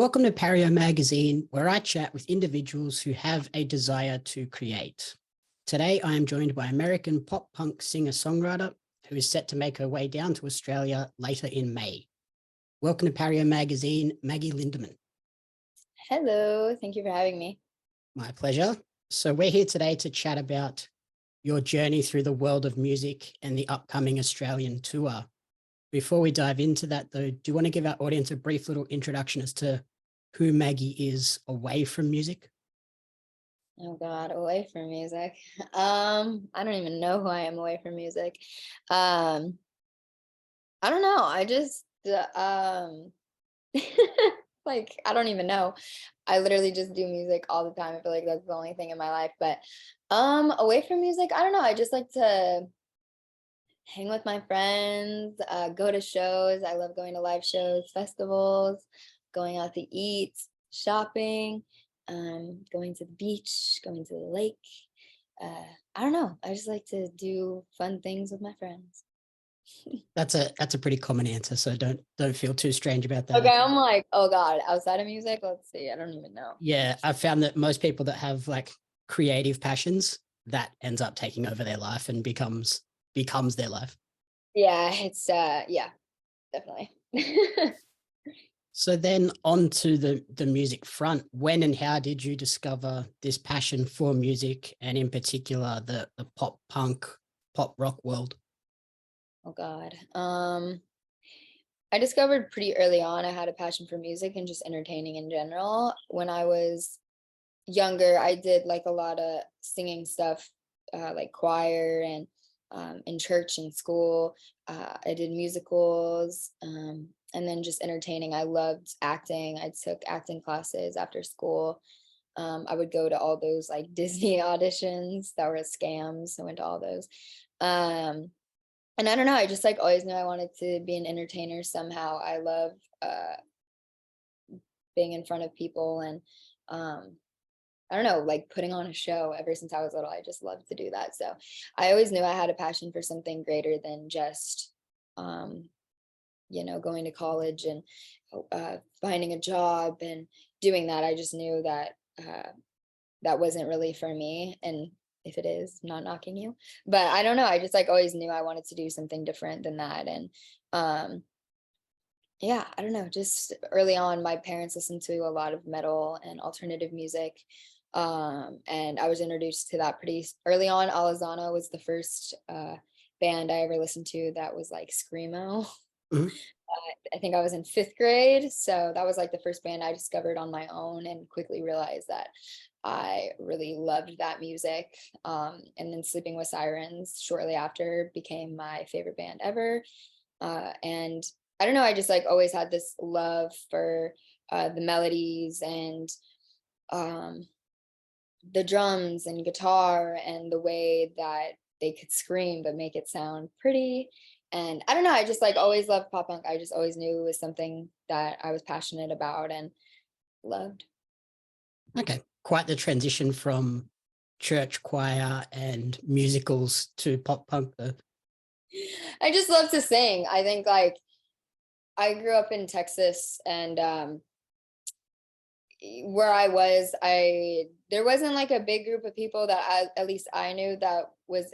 Welcome to Pario Magazine, where I chat with individuals who have a desire to create. Today, I am joined by American pop punk singer-songwriter who is set to make her way down to Australia later in May. Welcome to Pario Magazine, Maggie Lindemann. Hello, thank you for having me. My pleasure. So we're here today to chat about your journey through the world of music and the upcoming Australian tour. Before we dive into that, though, do you want to give our audience a brief little introduction as to who Maggie is away from music? Oh God, away from music. I don't even know who I am away from music. Um, I don't know. I just like I don't even know. I literally just do music all the time. I feel like that's the only thing in my life. But away from music, I don't know. I just like to hang with my friends, go to shows. I love going to live shows, festivals, going out to eat, shopping, going to the beach, going to the lake. I don't know. I just like to do fun things with my friends. That's a pretty common answer, so don't feel too strange about that. Okay, I'm like, oh God, outside of music, let's see. I don't even know. Yeah, I've found that most people that have like creative passions, that ends up taking over their life and becomes their life. Yeah, it's yeah, definitely. So then on to the music front. When and how did you discover this passion for music, and in particular the pop punk, pop rock world? Oh God. I discovered pretty early on I had a passion for music and just entertaining in general. When I was younger, I did like a lot of singing stuff, like choir and in church and school. I did musicals, and then just entertaining. I loved acting. I took acting classes after school. I would go to all those like Disney auditions that were scams. I went to all those. Um, and I don't know, I just like always knew I wanted to be an entertainer somehow. I love uh, being in front of people and um, I don't know, like putting on a show ever since I was little. I just loved to do that. So I always knew I had a passion for something greater than just, um, going to college and finding a job and doing that. I just knew that that wasn't really for me. And if it is, I'm not knocking you. But I don't know. I just like always knew I wanted to do something different than that. And um yeah, I don't know. Just early on, my parents listened to a lot of metal and alternative music. And I was introduced to that pretty early on. Alazana was the first band I ever listened to that was like screamo. Mhm. I think I was in fifth grade. So that was like the first band I discovered on my own and quickly realized that I really loved that music. And then Sleeping with Sirens shortly after became my favorite band ever. And I don't know, I just like always had this love for the melodies and um, the drums and guitar and the way that they could scream but make it sound pretty. And I don't know, I just like always loved pop punk. I just always knew it was something that I was passionate about and loved. Okay, quite the transition from church choir and musicals to pop punk though. I just love to sing. I think like I grew up in Texas and where I was, there wasn't like a big group of people that at least I knew that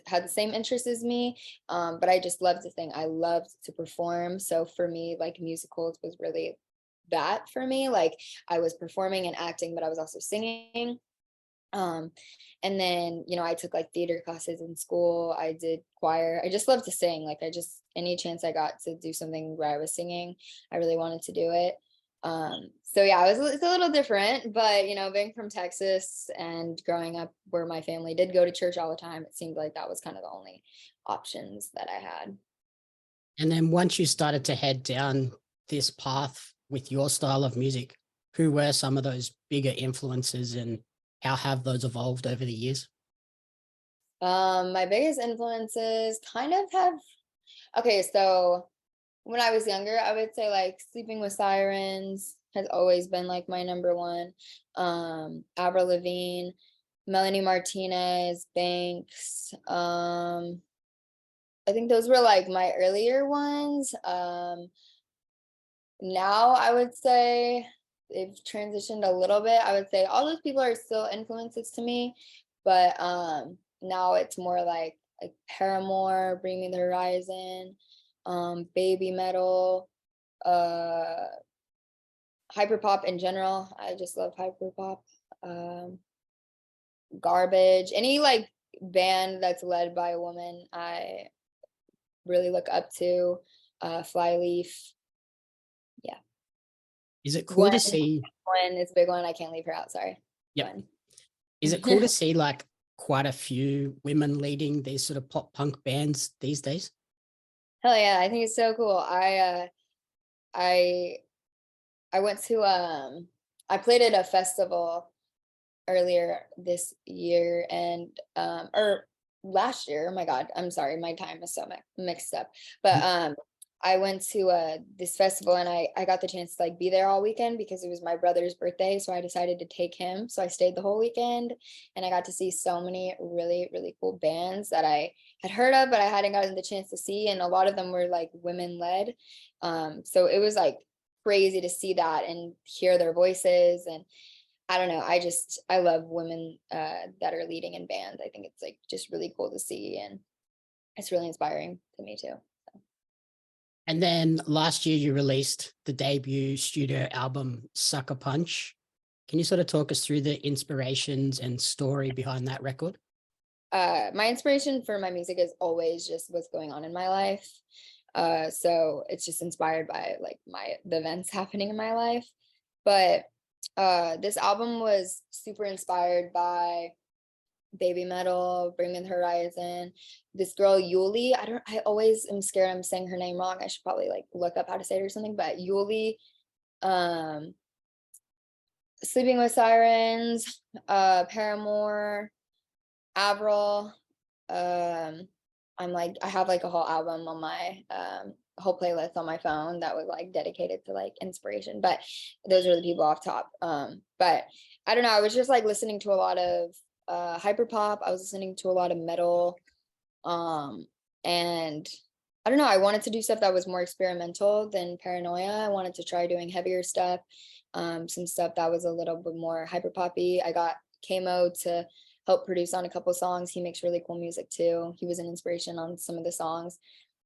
had the same interests as me. But I just loved to sing. I loved to perform. So for me, like musicals was really that for me. Like I was performing and acting, but I was also singing. Um, and then, I took like theater classes in school. I did choir. I just love to sing. Like any chance I got to do something where I was singing, I really wanted to do it. So yeah, it's a little different, but being from Texas and growing up where my family did go to church all the time, it seemed like that was kind of the only options that I had. And then once you started to head down this path with your style of music, who were some of those bigger influences and how have those evolved over the years? My biggest influences kind of have, okay, so when I was younger, I would say like Sleeping with Sirens has always been like my number one. Avril Lavigne, Melanie Martinez, Banks. I think those were like my earlier ones. Now I would say they've transitioned a little bit. I would say all those people are still influences to me, but now it's more like Paramore, Bring Me the Horizon, baby metal, uh hyperpop in general. I just love hyperpop. Um Garbage, any like band that's led by a woman, I really look up to. Flyleaf, yeah. Is it cool Gwen, to see? Gwen is a big one. I can't leave her out. Sorry, Yep. Gwen. Is it cool to see like quite a few women leading these sort of pop punk bands these days? Hell yeah, I think it's so cool. I I went to I played at a festival earlier this year and or last year. Oh my god, I'm sorry, my time is so mixed up. But I went to this festival and I got the chance to like be there all weekend because it was my brother's birthday, so I decided to take him. So I stayed the whole weekend and I got to see so many really really cool bands that I had heard of but I hadn't gotten the chance to see, and a lot of them were like women led. So it was like crazy to see that and hear their voices. And I don't know. I love women that are leading in bands. I think it's like just really cool to see, and it's really inspiring to me too. And then last year you released the debut studio album Sucker Punch. Can you sort of talk us through the inspirations and story behind that record? My inspiration for my music is always just what's going on in my life. So it's just inspired by like the events happening in my life. But this album was super inspired by baby metal, Bring Me the Horizon. This girl Yuli, I always am scared I'm saying her name wrong. I should probably like look up how to say it or something. But Yuli, um, Sleeping with Sirens, Paramore, Avril. I have like a whole album on my whole playlist on my phone that was like dedicated to like inspiration. But those are the people off top. But I don't know. I was just like listening to a lot of hyperpop. I was listening to a lot of metal. And I don't know. I wanted to do stuff that was more experimental than Paranoia. I wanted to try doing heavier stuff, some stuff that was a little bit more hyper poppy. I got Kamo to help produce on a couple songs. He makes really cool music too. He was an inspiration on some of the songs.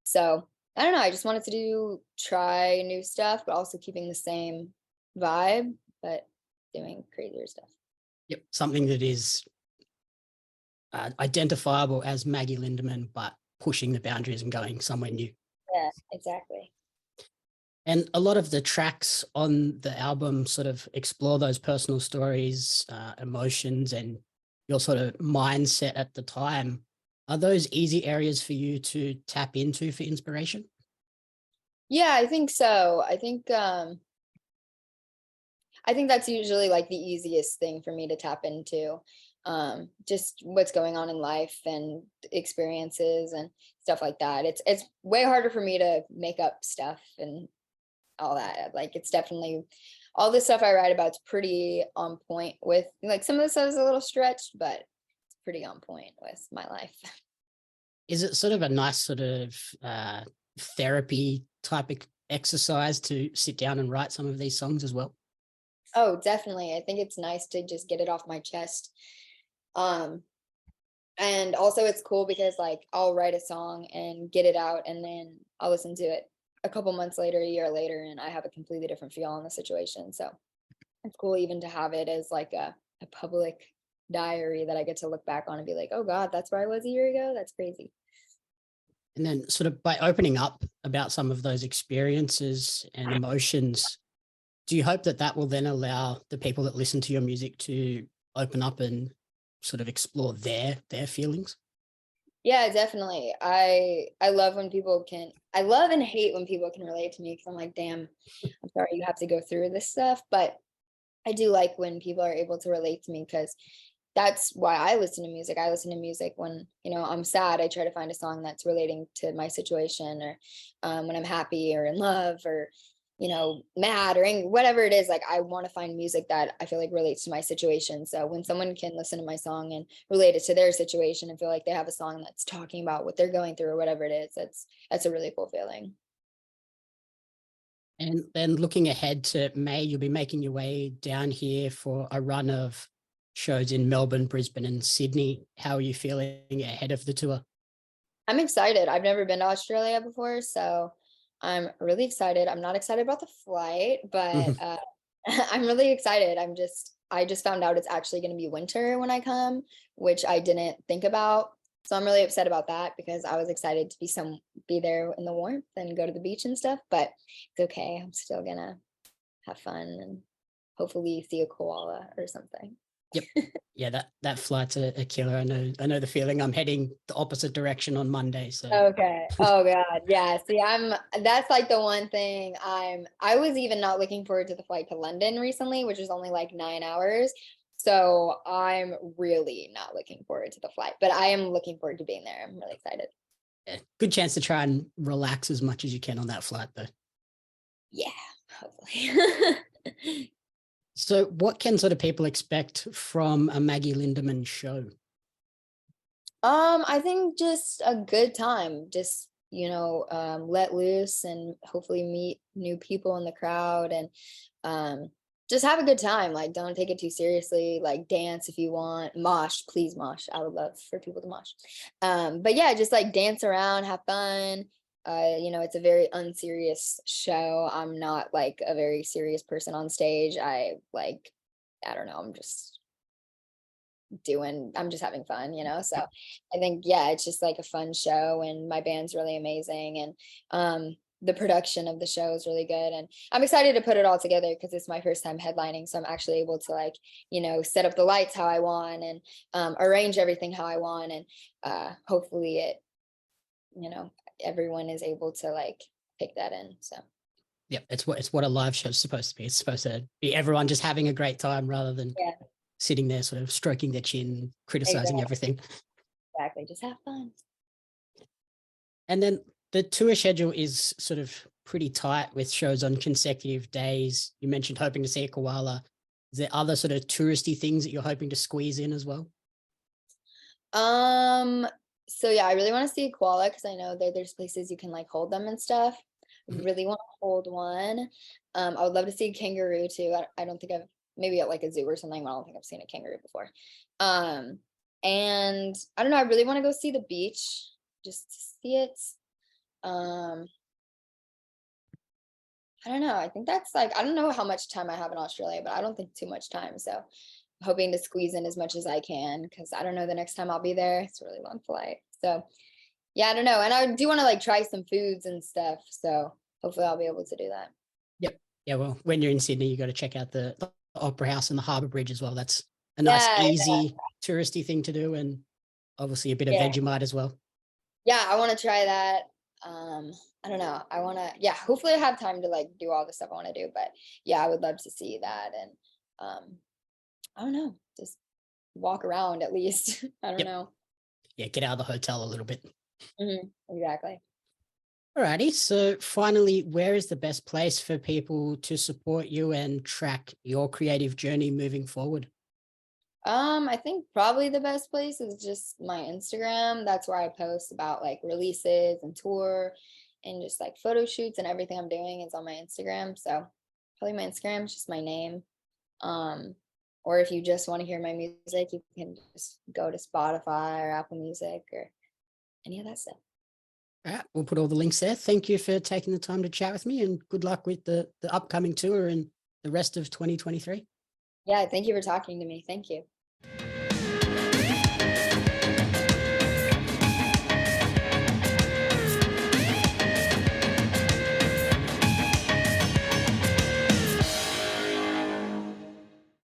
So I don't know. I just wanted to try new stuff, but also keeping the same vibe, but doing crazier stuff. Yep. Something that is identifiable as Maggie Lindemann, but pushing the boundaries and going somewhere new. Yeah, exactly. And a lot of the tracks on the album sort of explore those personal stories, emotions, and your sort of mindset at the time. Are those easy areas for you to tap into for inspiration? Yeah, I think so. I think that's usually like the easiest thing for me to tap into. Just what's going on in life and experiences and stuff like that. It's way harder for me to make up stuff and all that. Like it's definitely all the stuff I write about is pretty on point with like some of the stuff is a little stretched, but it's pretty on point with my life. Is it sort of a nice sort of therapy type of exercise to sit down and write some of these songs as well? Oh, definitely. I think it's nice to just get it off my chest. Um, and also it's cool because like I'll write a song and get it out and then I'll listen to it a couple months later, a year later, and I have a completely different feel on the situation. So it's cool even to have it as like a public diary that I get to look back on and be like, oh God, that's where I was a year ago. That's crazy. And then sort of by opening up about some of those experiences and emotions, do you hope that that will then allow the people that listen to your music to open up and sort of explore their feelings? Yeah, definitely. I love when people can I love and hate when people can relate to me because I'm like, damn, I'm sorry you have to go through this stuff. But I do like when people are able to relate to me because that's why I listen to music. I listen to music when, I'm sad. I try to find a song that's relating to my situation, or when I'm happy or in love or, mad or angry, whatever it is. Like I want to find music that I feel like relates to my situation. So when someone can listen to my song and relate it to their situation and feel like they have a song that's talking about what they're going through or whatever it is, that's a really cool feeling. And then looking ahead to May, you'll be making your way down here for a run of shows in Melbourne, Brisbane, and Sydney. How are you feeling ahead of the tour? I'm excited. I've never been to Australia before, so I'm really excited. I'm not excited about the flight, but Mhm. I'm really excited. I just found out it's actually going to be winter when I come, which I didn't think about. So I'm really upset about that because I was excited to be there in the warmth and go to the beach and stuff, but it's okay. I'm still gonna have fun and hopefully see a koala or something. Yep. Yeah, that flight's a killer. I know the feeling. I'm heading the opposite direction on Monday. So Okay. Oh God. Yeah. See, that's like the one thing I was even not looking forward to the flight to London recently, which is only like 9 hours. So I'm really not looking forward to the flight, but I am looking forward to being there. I'm really excited. yeah, good chance to try and relax as much as you can on that flight though. Yeah, hopefully. So what can sort of people expect from a Maggie Lindemann show? I think just a good time. Just, let loose and hopefully meet new people in the crowd and um just have a good time. Like don't take it too seriously. Like dance if you want. Mosh, please mosh. I would love for people to mosh. But yeah, just like dance around, have fun. It's a very unserious show. I'm not like a very serious person on stage. I don't know, I'm just having fun, so I think, yeah, it's just like a fun show and my band's really amazing and the production of the show is really good and I'm excited to put it all together because it's my first time headlining, so I'm actually able to like set up the lights how I want and arrange everything how I want and hopefully you know everyone is able to like take that in, so Yeah, it's what a live show's supposed to be. It's supposed to be everyone just having a great time rather than yeah, sitting there sort of stroking their chin, criticizing everything. exactly, just have fun. And then the tour schedule is sort of pretty tight with shows on consecutive days. You mentioned hoping to see a koala. Is there other sort of touristy things that you're hoping to squeeze in as well? Um, so yeah, I really want to see a koala because I know there's places you can like hold them and stuff. I Mhm. really want to hold one. I would love to see a kangaroo too. I don't think I've maybe at like a zoo or something, but I don't think I've seen a kangaroo before. Um, and I don't know, I really want to go see the beach just to see it. Um, I don't know. I think that's like I don't know how much time I have in Australia, but I don't think too much time. So hoping to squeeze in as much as I can because I don't know the next time I'll be there. It's a really long flight. So yeah, I don't know. And I do want to like try some foods and stuff. So hopefully I'll be able to do that. Yep. Yeah. Well, when you're in Sydney, you got to check out the Opera House and the Harbour Bridge as well. That's a nice, Yeah, easy touristy thing to do, and obviously a bit of yeah. Vegemite as well. Yeah, I want to try that. Um, I don't know. I want to, yeah, hopefully I have time to like do all the stuff I want to do. But yeah, I would love to see that. And I don't know, just walk around at least. I don't Yep. know. Yeah. Get out of the hotel a little bit. Exactly. Alrighty. So finally, where is the best place for people to support you and track your creative journey moving forward? I think probably the best place is just my Instagram. That's where I post about like releases and tour and just like photo shoots and everything I'm doing is on my Instagram. So probably my Instagram is just my name. Um, or if you just want to hear my music, you can just go to Spotify or Apple Music or any of that stuff. All right. We'll put all the links there. Thank you for taking the time to chat with me and good luck with the upcoming tour and the rest of 2023. Yeah, thank you for talking to me. Thank you.